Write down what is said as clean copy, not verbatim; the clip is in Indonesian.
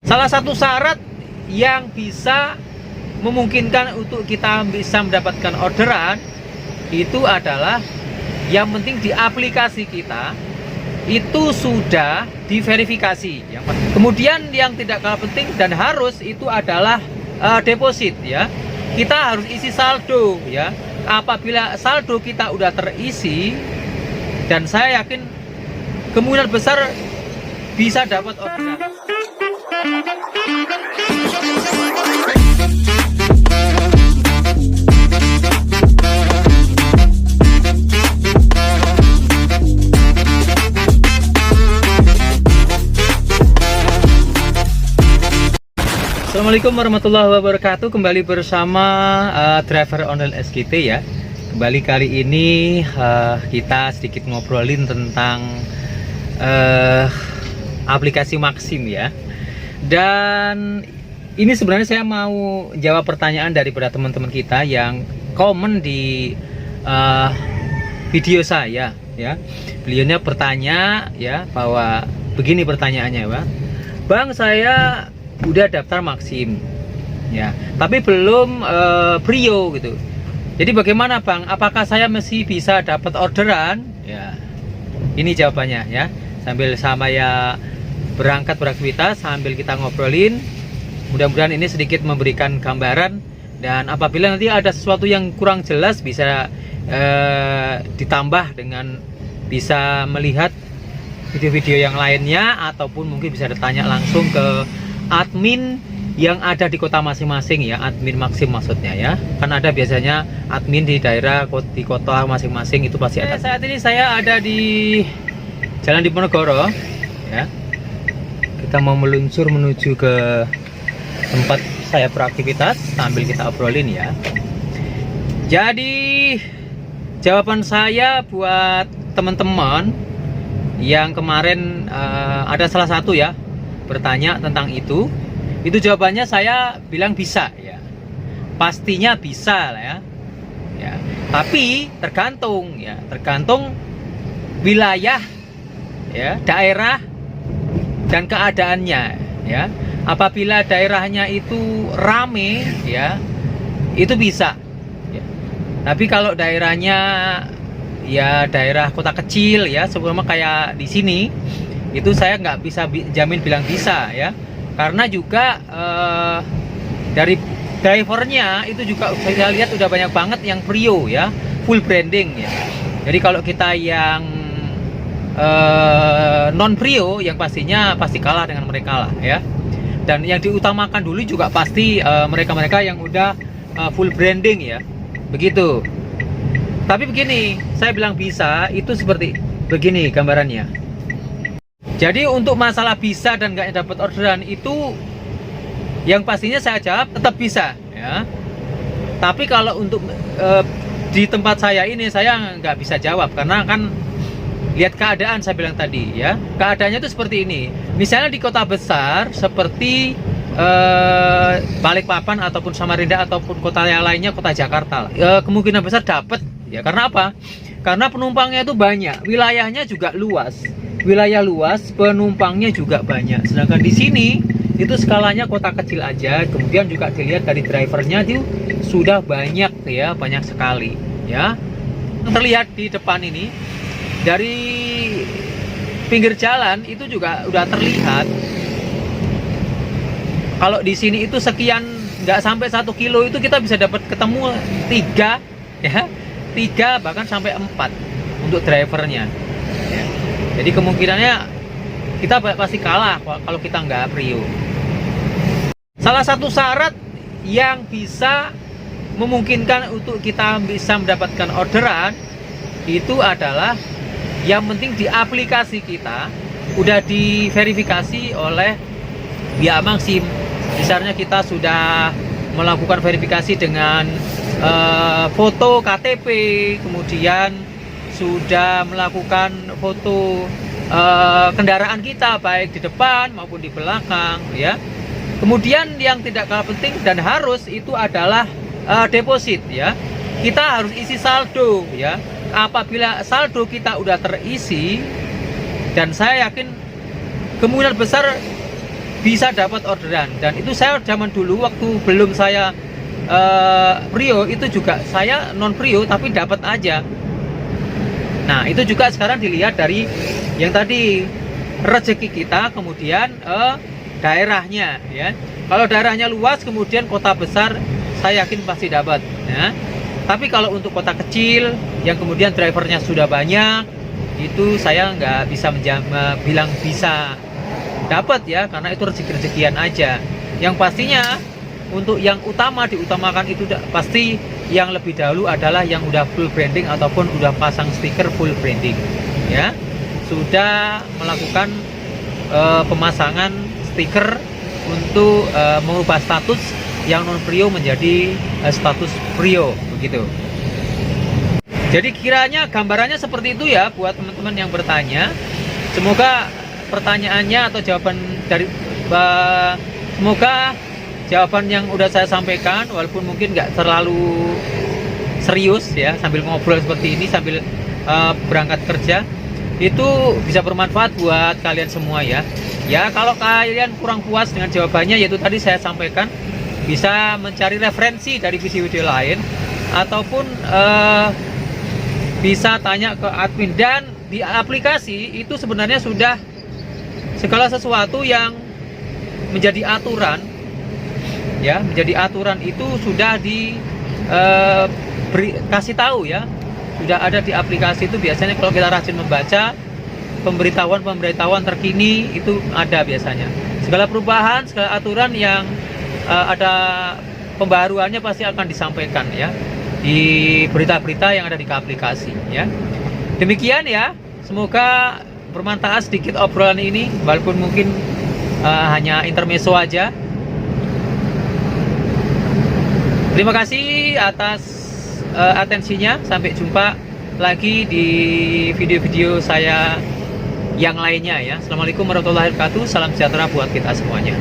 Salah satu syarat yang bisa memungkinkan untuk kita bisa mendapatkan orderan itu adalah yang penting di aplikasi kita itu sudah diverifikasi. Kemudian yang tidak kalah penting dan harus itu adalah deposit ya. Kita harus isi saldo ya. Apabila saldo kita udah terisi, dan saya yakin kemungkinan besar bisa dapat orderan. Assalamualaikum warahmatullahi wabarakatuh. Kembali bersama driver online SGT ya. Kembali kali ini kita sedikit ngobrolin tentang aplikasi Maxim ya. Dan ini sebenarnya saya mau jawab pertanyaan daripada teman-teman kita yang komen di video saya ya. Beliaunya bertanya ya bahwa begini pertanyaannya, Bang, saya udah daftar Maxim ya, tapi belum Brio gitu. Jadi bagaimana Bang? Apakah saya masih bisa dapat orderan? Ya, ini jawabannya ya. Sambil sama ya berangkat beraktivitas, sambil kita ngobrolin. Mudah-mudahan ini sedikit memberikan gambaran, dan apabila nanti ada sesuatu yang kurang jelas bisa ditambah dengan bisa melihat video-video yang lainnya, ataupun mungkin bisa ditanya langsung ke admin yang ada di kota masing-masing ya, admin Maxim maksudnya ya. Kan ada biasanya admin di daerah, di kota masing-masing itu pasti ada. Saat ini saya ada di Jalan Diponegoro ya. Kita mau meluncur menuju ke tempat saya beraktivitas sambil kita obrolin ya. Jadi jawaban saya buat teman-teman yang kemarin ada salah satu ya bertanya tentang itu jawabannya saya bilang bisa ya, pastinya bisa lah ya. Tapi tergantung wilayah ya, daerah dan keadaannya ya. Apabila daerahnya itu rame ya, itu bisa ya. Tapi kalau daerahnya ya daerah kota kecil ya, sebelumnya kayak di sini, itu saya nggak bisa jamin bilang bisa ya, karena juga dari drivernya itu juga saya lihat udah banyak banget yang Brio ya, full branding ya. Jadi kalau kita yang non Brio, yang pastinya pasti kalah dengan mereka lah ya. Dan yang diutamakan dulu juga pasti mereka-mereka yang udah full branding ya, begitu. Tapi begini, saya bilang bisa itu seperti begini gambarannya. Jadi untuk masalah bisa dan nggak dapat orderan itu yang pastinya saya jawab tetap bisa ya. Tapi kalau untuk di tempat saya ini saya nggak bisa jawab, karena kan lihat keadaan saya bilang tadi ya. Keadaannya itu seperti ini. Misalnya di kota besar seperti Balikpapan ataupun Samarinda ataupun kota yang lainnya, kota Jakarta lah, kemungkinan besar dapat ya. Karena apa? Karena penumpangnya itu banyak, wilayahnya juga luas. Wilayah luas, penumpangnya juga banyak. Sedangkan di sini itu skalanya kota kecil aja. Kemudian juga dilihat dari drivernya itu sudah banyak ya, banyak sekali ya. Terlihat di depan ini dari pinggir jalan itu juga udah terlihat. Kalau di sini itu sekian, nggak sampai 1 kilo itu kita bisa dapat ketemu 3 ya, 3 bahkan sampai 4 untuk drivernya ya. Jadi kemungkinannya kita pasti kalah kalau kita nggak Brio. Salah satu syarat yang bisa memungkinkan untuk kita bisa mendapatkan orderan itu adalah yang penting di aplikasi kita udah diverifikasi oleh pihak Maxim. Misalnya kita sudah melakukan verifikasi dengan foto KTP, kemudian sudah melakukan foto kendaraan kita baik di depan maupun di belakang ya. Kemudian yang tidak kalah penting dan harus itu adalah deposit ya. Kita harus isi saldo ya. Apabila saldo kita udah terisi, dan saya yakin kemungkinan besar bisa dapat orderan. Dan itu saya zaman dulu waktu belum saya Prio, itu juga saya non Prio tapi dapat aja. Nah itu juga sekarang dilihat dari yang tadi, rezeki kita, kemudian daerahnya ya. Kalau daerahnya luas kemudian kota besar, saya yakin pasti dapat ya. Tapi kalau untuk kota kecil yang kemudian drivernya sudah banyak, itu saya nggak bisa bilang bisa dapat ya, karena itu rezeki-rezekian aja. Yang pastinya untuk yang diutamakan itu pasti yang lebih dahulu adalah yang udah full branding ataupun udah pasang stiker full branding ya, sudah melakukan pemasangan stiker untuk mengubah status yang non Prio menjadi status Prio begitu. Jadi kiranya gambarannya seperti itu ya buat teman-teman yang bertanya. Semoga pertanyaannya atau jawaban dari semoga jawaban yang udah saya sampaikan, walaupun mungkin nggak terlalu serius ya, sambil ngobrol seperti ini sambil berangkat kerja, itu bisa bermanfaat buat kalian semua ya. Ya kalau kalian kurang puas dengan jawabannya, yaitu tadi saya sampaikan, bisa mencari referensi dari video-video lain ataupun bisa tanya ke admin. Dan di aplikasi itu sebenarnya sudah segala sesuatu yang menjadi aturan ya, menjadi aturan itu sudah kasih tahu ya, sudah ada di aplikasi itu. Biasanya kalau kita rajin membaca pemberitahuan terkini itu ada biasanya. Segala perubahan, segala aturan yang ada pembaruannya pasti akan disampaikan ya di berita-berita yang ada di aplikasi ya. Demikian ya, semoga bermanfaat sedikit obrolan ini, walaupun mungkin hanya intermezzo aja. Terima kasih atas atensinya. Sampai jumpa lagi di video-video saya yang lainnya ya. Assalamualaikum warahmatullahi wabarakatuh. Salam sejahtera buat kita semuanya.